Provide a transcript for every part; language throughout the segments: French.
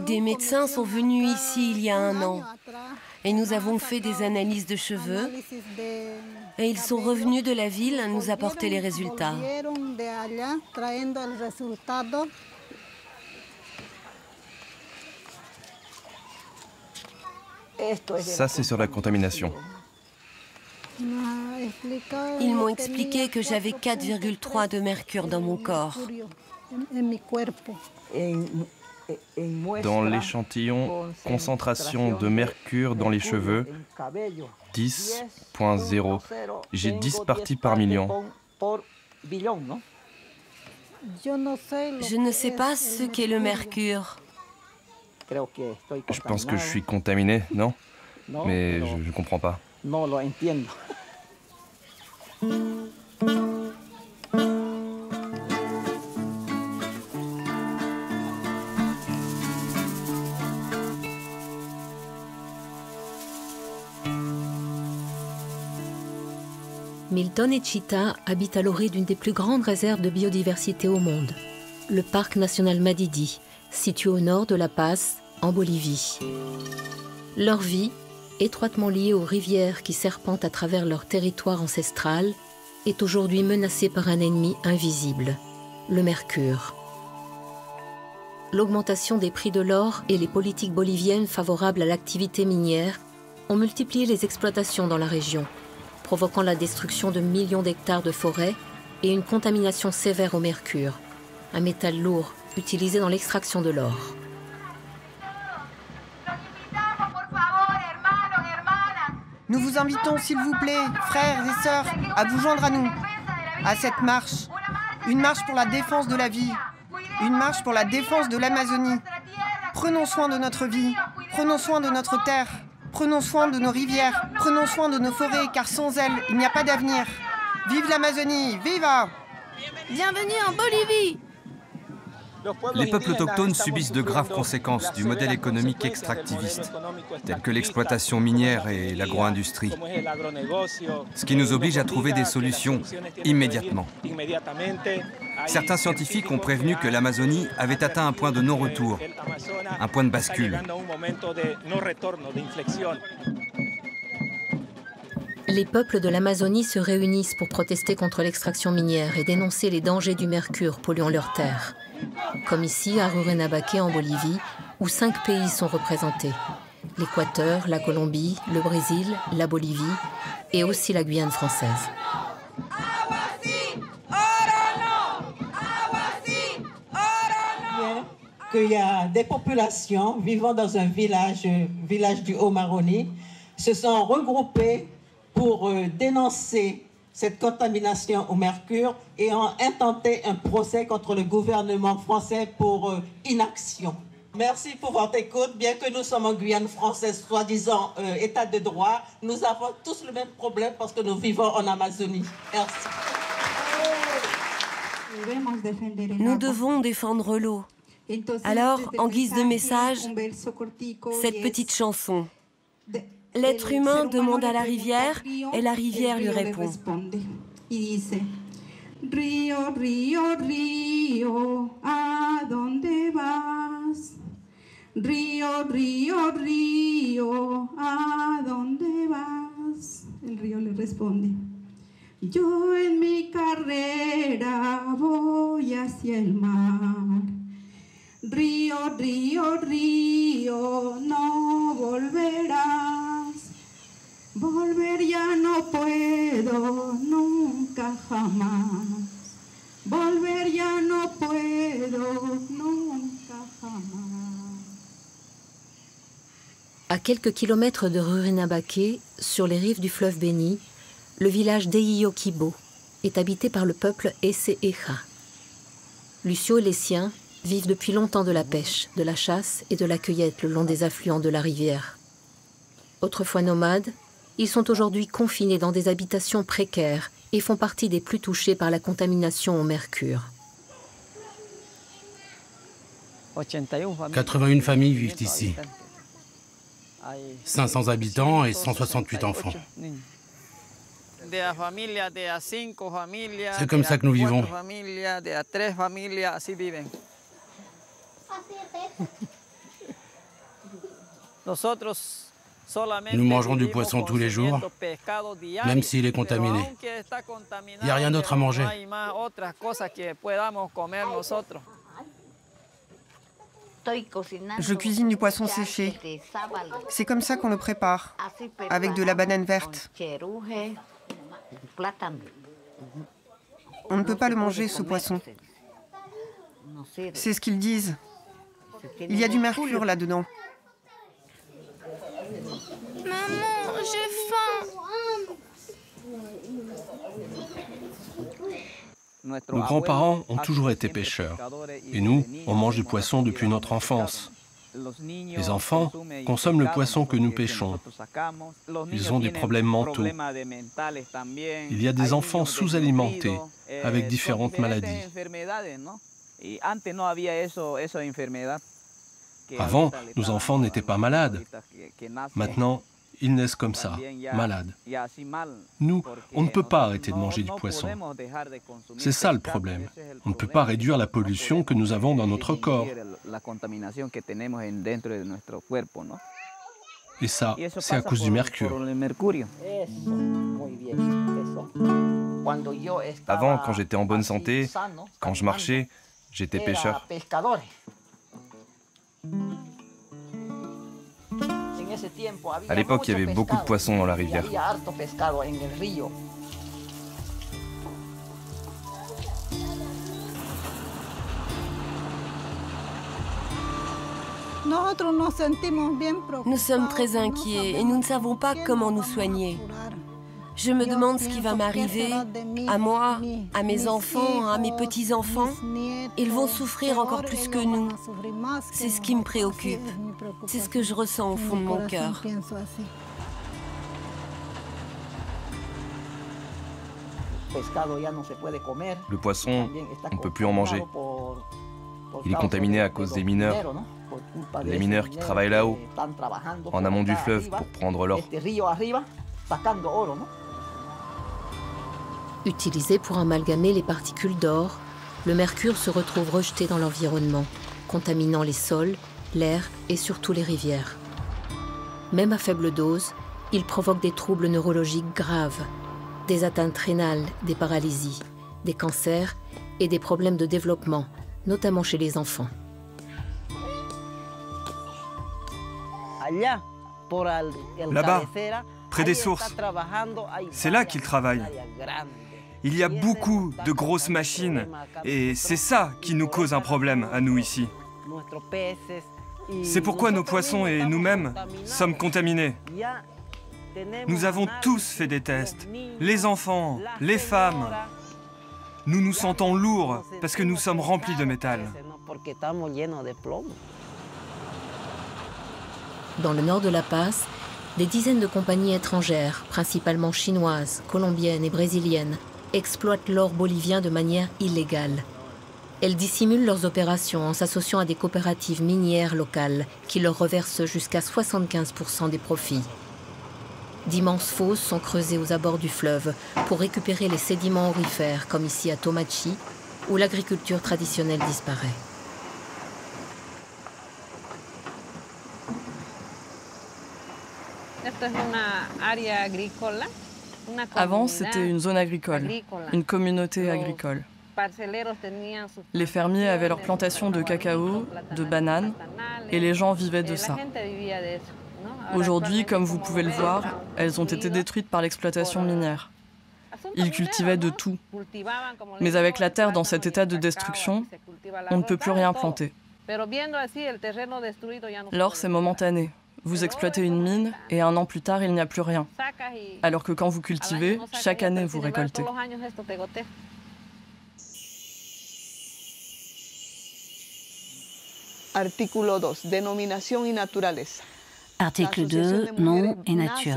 Des médecins sont venus ici il y a 1 an et nous avons fait des analyses de cheveux et ils sont revenus de la ville nous apporter les résultats. Ça, c'est sur la contamination. Ils m'ont expliqué que j'avais 4,3 de mercure dans mon corps. Dans l'échantillon, concentration de mercure dans les cheveux, 10,0. J'ai 10 parties par million. Je ne sais pas ce qu'est le mercure. Je pense que je suis contaminé, non? Mais je ne comprends pas. Milton et Chita habitent à l'orée d'une des plus grandes réserves de biodiversité au monde, le parc national Madidi, situé au nord de La Paz, en Bolivie. Leur vie, étroitement liée aux rivières qui serpentent à travers leur territoire ancestral, est aujourd'hui menacée par un ennemi invisible, le mercure. L'augmentation des prix de l'or et les politiques boliviennes favorables à l'activité minière ont multiplié les exploitations dans la région, provoquant la destruction de millions d'hectares de forêts et une contamination sévère au mercure, un métal lourd utilisé dans l'extraction de l'or. Nous vous invitons, s'il vous plaît, frères et sœurs, à vous joindre à nous, à cette marche. Une marche pour la défense de la vie, une marche pour la défense de l'Amazonie. Prenons soin de notre vie, prenons soin de notre terre, prenons soin de nos rivières, prenons soin de nos forêts, car sans elles, il n'y a pas d'avenir. Vive l'Amazonie, viva! Bienvenue en Bolivie! Les peuples autochtones subissent de graves conséquences du modèle économique extractiviste, tel que l'exploitation minière et l'agro-industrie, ce qui nous oblige à trouver des solutions immédiatement. Certains scientifiques ont prévenu que l'Amazonie avait atteint un point de non-retour, un point de bascule. Les peuples de l'Amazonie se réunissent pour protester contre l'extraction minière et dénoncer les dangers du mercure polluant leurs terres. Comme ici à Rurrenabaque en Bolivie, où 5 pays sont représentés. L'Équateur, la Colombie, le Brésil, la Bolivie et aussi la Guyane française. Qu'il y a des populations vivant dans un village du Haut-Maroni, se sont regroupées pour dénoncer cette contamination au mercure et ont intenté un procès contre le gouvernement français pour inaction. Merci pour votre écoute. Bien que nous sommes en Guyane française, soi-disant état de droit, nous avons tous le même problème parce que nous vivons en Amazonie. Merci. Nous devons défendre l'eau. Alors, en guise de message, cette petite chanson. L'être humain demande à la rivière et la rivière lui répond. Río, río, río, ¿a dónde vas? Río, río, río, ¿a dónde vas? El río le responde. Yo en mi carrera voy hacia el mar. Río, río, río, no volverás. Volver ya no puedo, nunca jamás. Volver ya no puedo, nunca jamás. À quelques kilomètres de Rurrenabaque, sur les rives du fleuve Beni, le village d'Eyiyokibo est habité par le peuple Ese-Eja. Lucio et les siens vivent depuis longtemps de la pêche, de la chasse et de la cueillette le long des affluents de la rivière. Autrefois nomades, ils sont aujourd'hui confinés dans des habitations précaires et font partie des plus touchés par la contamination au mercure. 81 familles vivent ici. 500 habitants et 168 enfants. C'est comme ça que nous vivons. Nous mangerons du poisson tous les jours, même s'il est contaminé. Il n'y a rien d'autre à manger. Je cuisine du poisson séché. C'est comme ça qu'on le prépare, avec de la banane verte. On ne peut pas le manger, ce poisson. C'est ce qu'ils disent. Il y a du mercure là-dedans. Maman, j'ai faim. Nos grands-parents ont toujours été pêcheurs. Et nous, on mange du poisson depuis notre enfance. Les enfants consomment le poisson que nous pêchons. Ils ont des problèmes mentaux. Il y a des enfants sous-alimentés, avec différentes maladies. Avant, nos enfants n'étaient pas malades. Maintenant, ils naissent comme ça, malades. Nous, on ne peut pas arrêter de manger du poisson. C'est ça le problème. On ne peut pas réduire la pollution que nous avons dans notre corps. Et ça, c'est à cause du mercure. Avant, quand j'étais en bonne santé, quand je marchais, j'étais pêcheur. À l'époque, il y avait beaucoup de poissons dans la rivière. Nous sommes très inquiets et nous ne savons pas comment nous soigner. Je me demande ce qui va m'arriver, à moi, à mes enfants, à mes petits-enfants. Ils vont souffrir encore plus que nous. C'est ce qui me préoccupe. C'est ce que je ressens au fond de mon cœur. Le poisson, on ne peut plus en manger. Il est contaminé à cause des mineurs. Les mineurs qui travaillent là-haut, en amont du fleuve, pour prendre l'or. Utilisé pour amalgamer les particules d'or, le mercure se retrouve rejeté dans l'environnement, contaminant les sols, l'air et surtout les rivières. Même à faible dose, il provoque des troubles neurologiques graves, des atteintes rénales, des paralysies, des cancers et des problèmes de développement, notamment chez les enfants. Là-bas, près des sources, c'est là qu'ils travaillent. Il y a beaucoup de grosses machines et c'est ça qui nous cause un problème à nous ici. C'est pourquoi nos poissons et nous-mêmes sommes contaminés. Nous avons tous fait des tests, les enfants, les femmes. Nous nous sentons lourds parce que nous sommes remplis de métal. Dans le nord de La Paz, des dizaines de compagnies étrangères, principalement chinoises, colombiennes et brésiliennes, exploitent l'or bolivien de manière illégale. Elles dissimulent leurs opérations en s'associant à des coopératives minières locales qui leur reversent jusqu'à 75% des profits. D'immenses fosses sont creusées aux abords du fleuve pour récupérer les sédiments aurifères, comme ici à Tomachi, où l'agriculture traditionnelle disparaît. Avant, c'était une zone agricole, une communauté agricole. Les fermiers avaient leurs plantations de cacao, de bananes, et les gens vivaient de ça. Aujourd'hui, comme vous pouvez le voir, elles ont été détruites par l'exploitation minière. Ils cultivaient de tout. Mais avec la terre dans cet état de destruction, on ne peut plus rien planter. L'or, c'est momentané. Vous exploitez une mine et un an plus tard, il n'y a plus rien. Alors que quand vous cultivez, chaque année, vous récoltez. Article 2, nom et nature.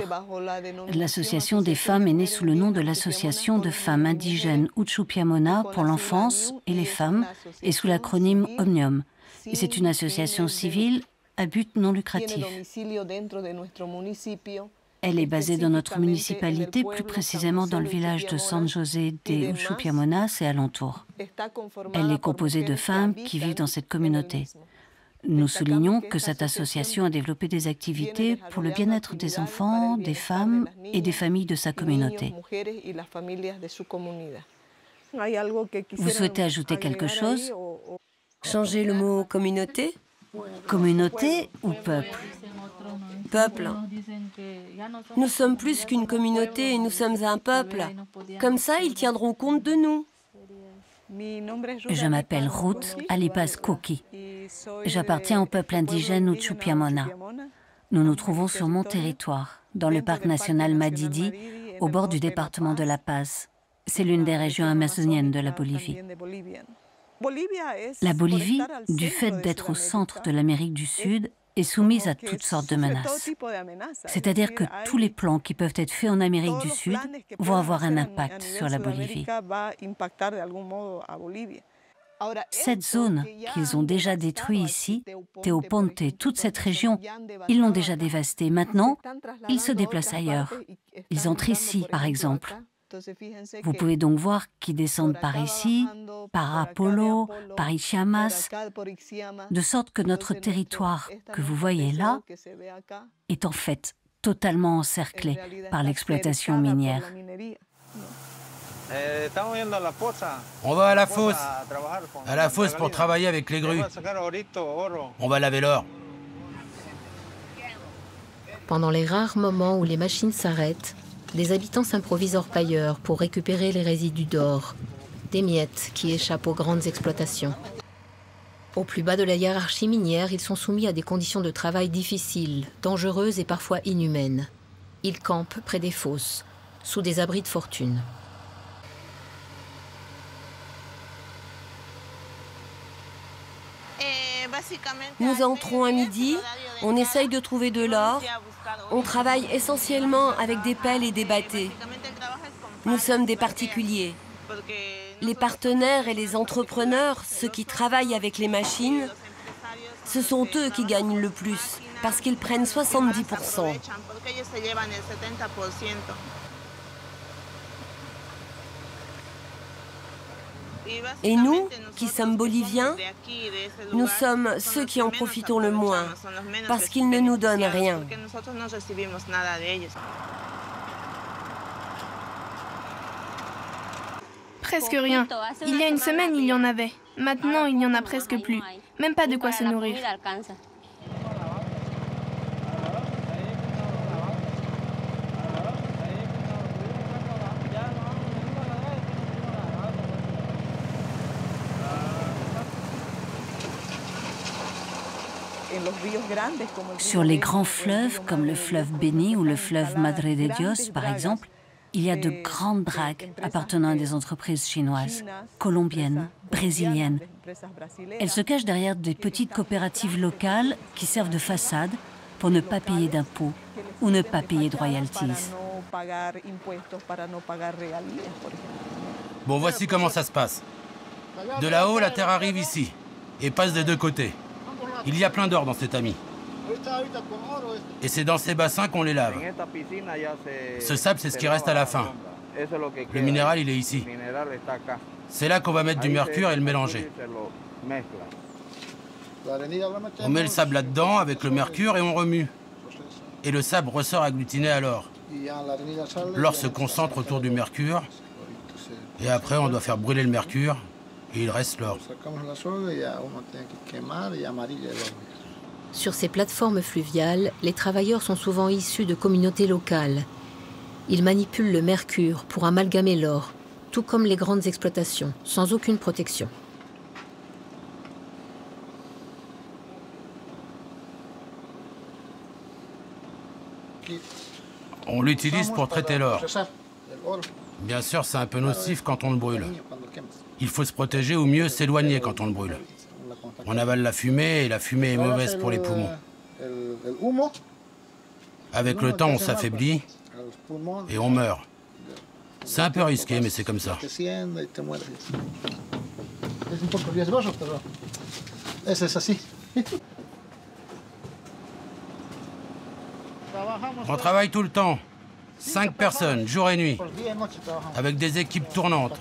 L'association des femmes est née sous le nom de l'Association de femmes indigènes Uchupiamona pour l'enfance et les femmes et sous l'acronyme Omnium. Et c'est une association civile à but non lucratif. Elle est basée dans notre municipalité, plus précisément dans le village de San José de Uchupiamonas et alentours. Elle est composée de femmes qui vivent dans cette communauté. Nous soulignons que cette association a développé des activités pour le bien-être des enfants, des femmes et des familles de sa communauté. Vous souhaitez ajouter quelque chose? Changer le mot communauté? Communauté ou peuple? Peuple. Nous sommes plus qu'une communauté, nous sommes un peuple. Comme ça, ils tiendront compte de nous. Je m'appelle Ruth Alipas Koki. J'appartiens au peuple indigène Uchupiamona. Nous nous trouvons sur mon territoire, dans le parc national Madidi, au bord du département de La Paz. C'est l'une des régions amazoniennes de la Bolivie. La Bolivie, du fait d'être au centre de l'Amérique du Sud, est soumise à toutes sortes de menaces. C'est-à-dire que tous les plans qui peuvent être faits en Amérique du Sud vont avoir un impact sur la Bolivie. Cette zone qu'ils ont déjà détruite ici, Teoponte, toute cette région, ils l'ont déjà dévastée. Maintenant, ils se déplacent ailleurs. Ils entrent ici, par exemple. Vous pouvez donc voir qu'ils descendent par ici, par Apollo, par Ichiamas, de sorte que notre territoire que vous voyez là est en fait totalement encerclé par l'exploitation minière. On va à la fosse pour travailler avec les grues. On va laver l'or. Pendant les rares moments où les machines s'arrêtent, des habitants s'improvisent orpailleurs pour récupérer les résidus d'or, des miettes qui échappent aux grandes exploitations. Au plus bas de la hiérarchie minière, ils sont soumis à des conditions de travail difficiles, dangereuses et parfois inhumaines. Ils campent près des fosses, sous des abris de fortune. Nous entrons à midi, on essaye de trouver de l'or, on travaille essentiellement avec des pelles et des bâtés. Nous sommes des particuliers. Les partenaires et les entrepreneurs, ceux qui travaillent avec les machines, ce sont eux qui gagnent le plus, parce qu'ils prennent 70%. Et nous, qui sommes boliviens, nous sommes ceux qui en profitons le moins, parce qu'ils ne nous donnent rien. Presque rien. Il y a une semaine, il y en avait. Maintenant, il n'y en a presque plus. Même pas de quoi se nourrir. Sur les grands fleuves, comme le fleuve Beni ou le fleuve Madre de Dios, par exemple, il y a de grandes dragues appartenant à des entreprises chinoises, colombiennes, brésiliennes. Elles se cachent derrière des petites coopératives locales qui servent de façade pour ne pas payer d'impôts ou ne pas payer de royalties. Bon, voici comment ça se passe. De là-haut, la terre arrive ici et passe des deux côtés. Il y a plein d'or dans cet ami. Et c'est dans ces bassins qu'on les lave. Ce sable, c'est ce qui reste à la fin. Le minéral, il est ici. C'est là qu'on va mettre du mercure et le mélanger. On met le sable là-dedans avec le mercure et on remue. Et le sable ressort agglutiné à l'or. L'or se concentre autour du mercure. Et après, on doit faire brûler le mercure. Et il reste l'or. Sur ces plateformes fluviales, les travailleurs sont souvent issus de communautés locales. Ils manipulent le mercure pour amalgamer l'or, tout comme les grandes exploitations, sans aucune protection. On l'utilise pour traiter l'or. Bien sûr, c'est un peu nocif quand on le brûle. Il faut se protéger ou mieux s'éloigner quand on le brûle. On avale la fumée et la fumée est mauvaise pour les poumons. Avec le temps, on s'affaiblit et on meurt. C'est un peu risqué, mais c'est comme ça. On travaille tout le temps. 5 personnes, jour et nuit, avec des équipes tournantes,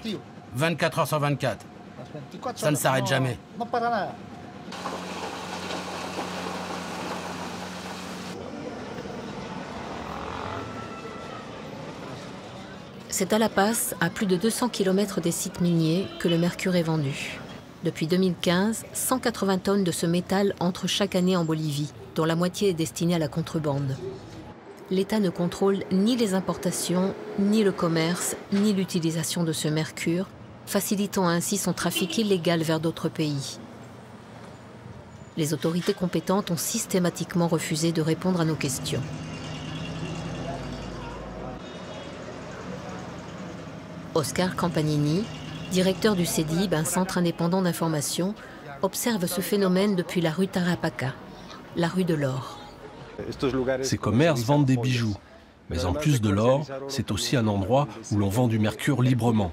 24 heures sur 24. Ça ne s'arrête jamais. C'est à La Paz, à plus de 200 km des sites miniers, que le mercure est vendu. Depuis 2015, 180 tonnes de ce métal entrent chaque année en Bolivie, dont la moitié est destinée à la contrebande. L'État ne contrôle ni les importations, ni le commerce, ni l'utilisation de ce mercure, facilitant ainsi son trafic illégal vers d'autres pays. Les autorités compétentes ont systématiquement refusé de répondre à nos questions. Oscar Campanini, directeur du CEDIB, un centre indépendant d'information, observe ce phénomène depuis la rue Tarapaca, la rue de l'or. Ces commerces vendent des bijoux, mais en plus de l'or, c'est aussi un endroit où l'on vend du mercure librement.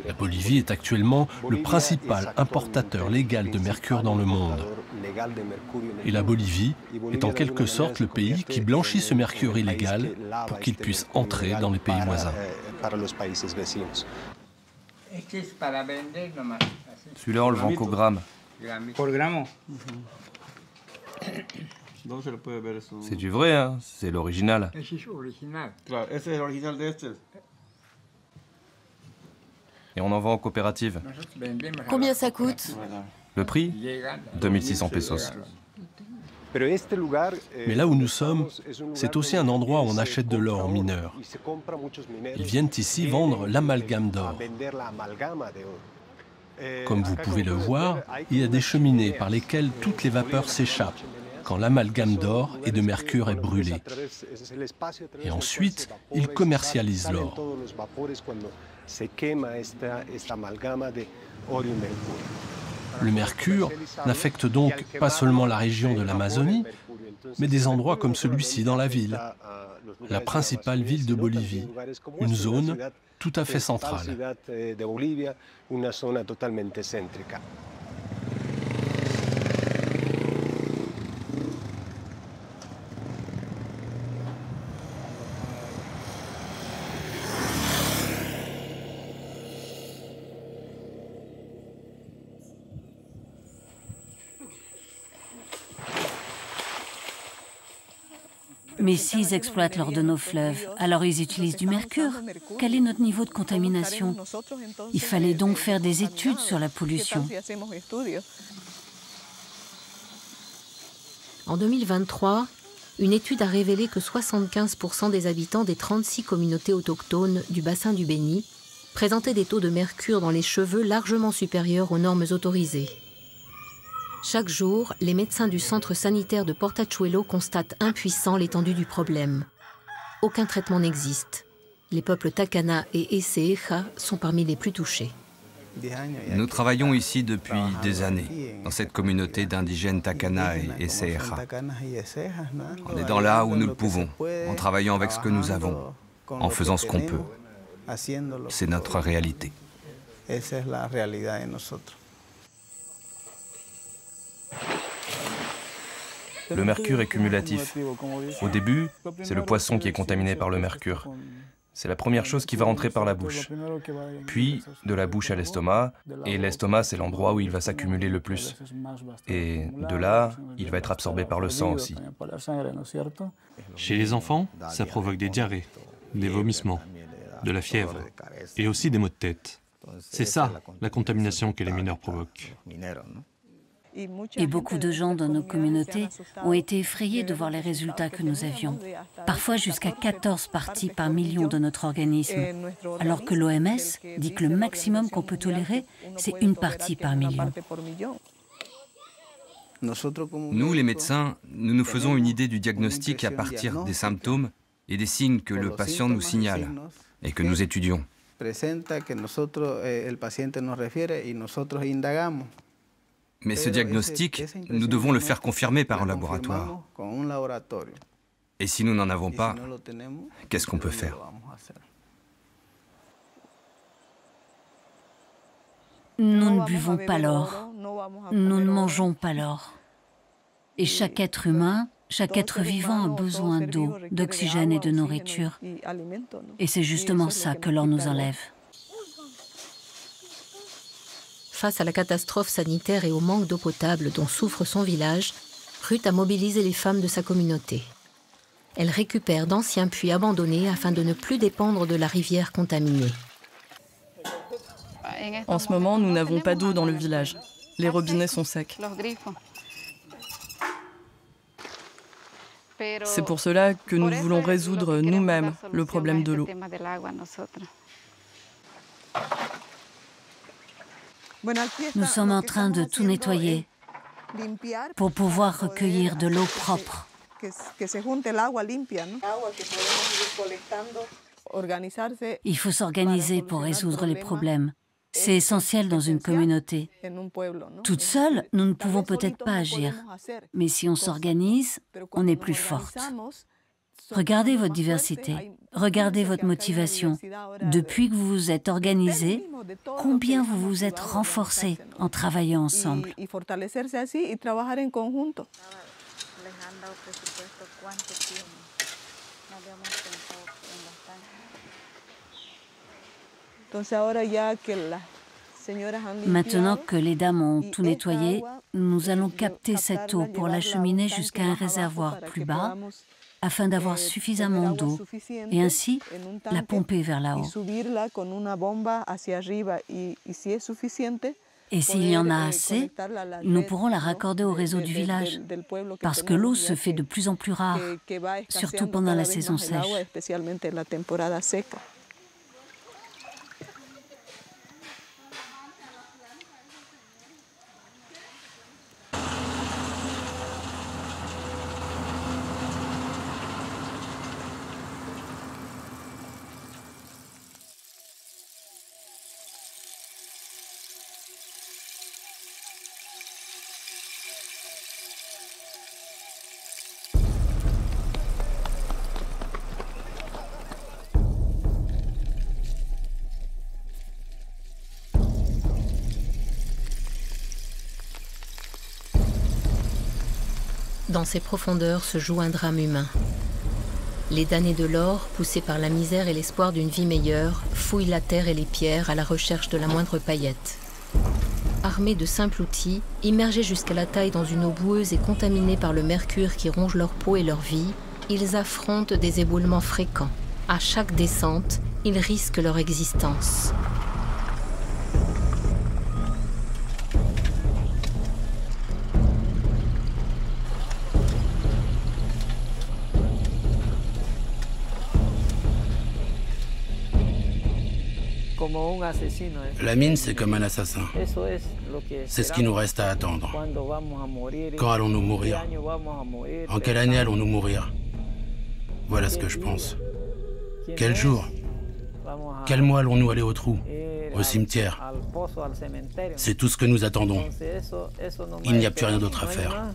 La Bolivie est actuellement le principal importateur légal de mercure dans le monde. Et la Bolivie est en quelque sorte le pays qui blanchit ce mercure illégal pour qu'il puisse entrer dans les pays voisins. Celui-là, on le vend qu'au gramme. C'est du vrai, hein? C'est l'original. Et on en vend en coopérative. Combien ça coûte? Le prix 2600 pesos. Mais là où nous sommes, c'est aussi un endroit où on achète de l'or aux mineurs. Ils viennent ici vendre l'amalgame d'or. Comme vous pouvez le voir, il y a des cheminées par lesquelles toutes les vapeurs s'échappent quand l'amalgame d'or et de mercure est brûlé. Et ensuite, ils commercialisent l'or. Le mercure n'affecte donc pas seulement la région de l'Amazonie, mais des endroits comme celui-ci dans la ville, la principale ville de Bolivie, une zone tout à fait centrale. Mais s'ils exploitent l'or de nos fleuves, alors ils utilisent du mercure. Quel est notre niveau de contamination? Il fallait donc faire des études sur la pollution. En 2023, une étude a révélé que 75% des habitants des 36 communautés autochtones du bassin du Beni présentaient des taux de mercure dans les cheveux largement supérieurs aux normes autorisées. Chaque jour, les médecins du centre sanitaire de Portachuelo constatent impuissants l'étendue du problème. Aucun traitement n'existe. Les peuples Takana et Eseja sont parmi les plus touchés. Nous travaillons ici depuis des années, dans cette communauté d'indigènes Takana et Eseja. En aidant là où nous le pouvons, en travaillant avec ce que nous avons, en faisant ce qu'on peut. C'est notre réalité. Le mercure est cumulatif. Au début, c'est le poisson qui est contaminé par le mercure. C'est la première chose qui va rentrer par la bouche. Puis, de la bouche à l'estomac, et l'estomac, c'est l'endroit où il va s'accumuler le plus. Et de là, il va être absorbé par le sang aussi. Chez les enfants, ça provoque des diarrhées, des vomissements, de la fièvre, et aussi des maux de tête. C'est ça, la contamination que les mineurs provoquent. Et beaucoup de gens dans nos communautés ont été effrayés de voir les résultats que nous avions. Parfois jusqu'à 14 parties par million de notre organisme, alors que l'OMS dit que le maximum qu'on peut tolérer, c'est une partie par million. Nous, les médecins, nous nous faisons une idée du diagnostic à partir des symptômes et des signes que le patient nous signale et que nous étudions. Mais ce diagnostic, nous devons le faire confirmer par un laboratoire. Et si nous n'en avons pas, qu'est-ce qu'on peut faire? Nous ne buvons pas l'or. Nous ne mangeons pas l'or. Et chaque être humain, chaque être vivant a besoin d'eau, d'oxygène et de nourriture. Et c'est justement ça que l'or nous enlève. Face à la catastrophe sanitaire et au manque d'eau potable dont souffre son village, Ruth a mobilisé les femmes de sa communauté. Elles récupèrent d'anciens puits abandonnés afin de ne plus dépendre de la rivière contaminée. En ce moment, nous n'avons pas d'eau dans le village. Les robinets sont secs. C'est pour cela que nous voulons résoudre nous-mêmes le problème de l'eau. Nous sommes en train de tout nettoyer pour pouvoir recueillir de l'eau propre. Il faut s'organiser pour résoudre les problèmes. C'est essentiel dans une communauté. Toute seule, nous ne pouvons peut-être pas agir. Mais si on s'organise, on est plus forte. Regardez votre diversité, regardez votre motivation. Depuis que vous vous êtes organisés, combien vous vous êtes renforcés en travaillant ensemble. Maintenant que les dames ont tout nettoyé, nous allons capter cette eau pour l'acheminer jusqu'à un réservoir plus bas afin d'avoir suffisamment d'eau et ainsi la pomper vers là-haut. Et s'il y en a assez, nous pourrons la raccorder au réseau du village parce que l'eau se fait de plus en plus rare, surtout pendant la saison sèche. Dans ces profondeurs se joue un drame humain. Les damnés de l'or, poussés par la misère et l'espoir d'une vie meilleure, fouillent la terre et les pierres à la recherche de la moindre paillette. Armés de simples outils, immergés jusqu'à la taille dans une eau boueuse et contaminée par le mercure qui ronge leur peau et leur vie, ils affrontent des éboulements fréquents. À chaque descente, ils risquent leur existence. La mine, c'est comme un assassin. C'est ce qui nous reste à attendre. Quand allons-nous mourir? En quelle année allons-nous mourir? Voilà ce que je pense. Quel jour? Quel mois allons-nous aller au trou? Au cimetière? C'est tout ce que nous attendons. Il n'y a plus rien d'autre à faire.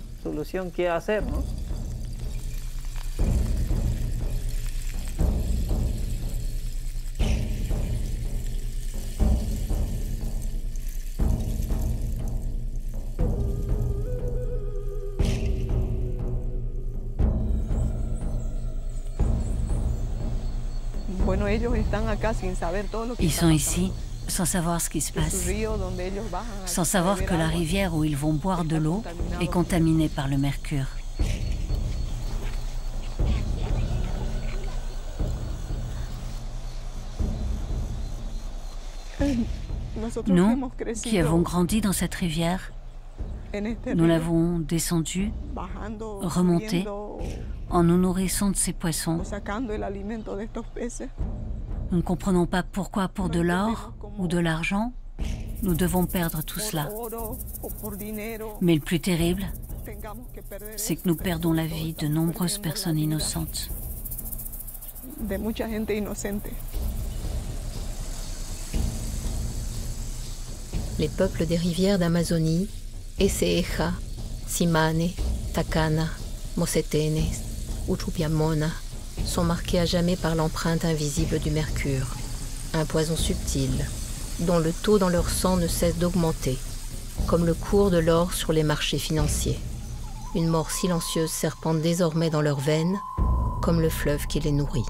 Ils sont ici sans savoir ce qui se passe, sans savoir que la rivière où ils vont boire de l'eau est contaminée par le mercure. Nous, qui avons grandi dans cette rivière, nous l'avons descendue, remontée, en nous nourrissant de ces poissons. Nous ne comprenons pas pourquoi, pour de l'or ou de l'argent, nous devons perdre tout cela. Mais le plus terrible, c'est que nous perdons la vie de nombreuses personnes innocentes. Les peuples des rivières d'Amazonie, Eseeja, Simane, Takana, Mosetene, Uchupiamona, sont marqués à jamais par l'empreinte invisible du mercure, un poison subtil, dont le taux dans leur sang ne cesse d'augmenter, comme le cours de l'or sur les marchés financiers. Une mort silencieuse serpente désormais dans leurs veines, comme le fleuve qui les nourrit.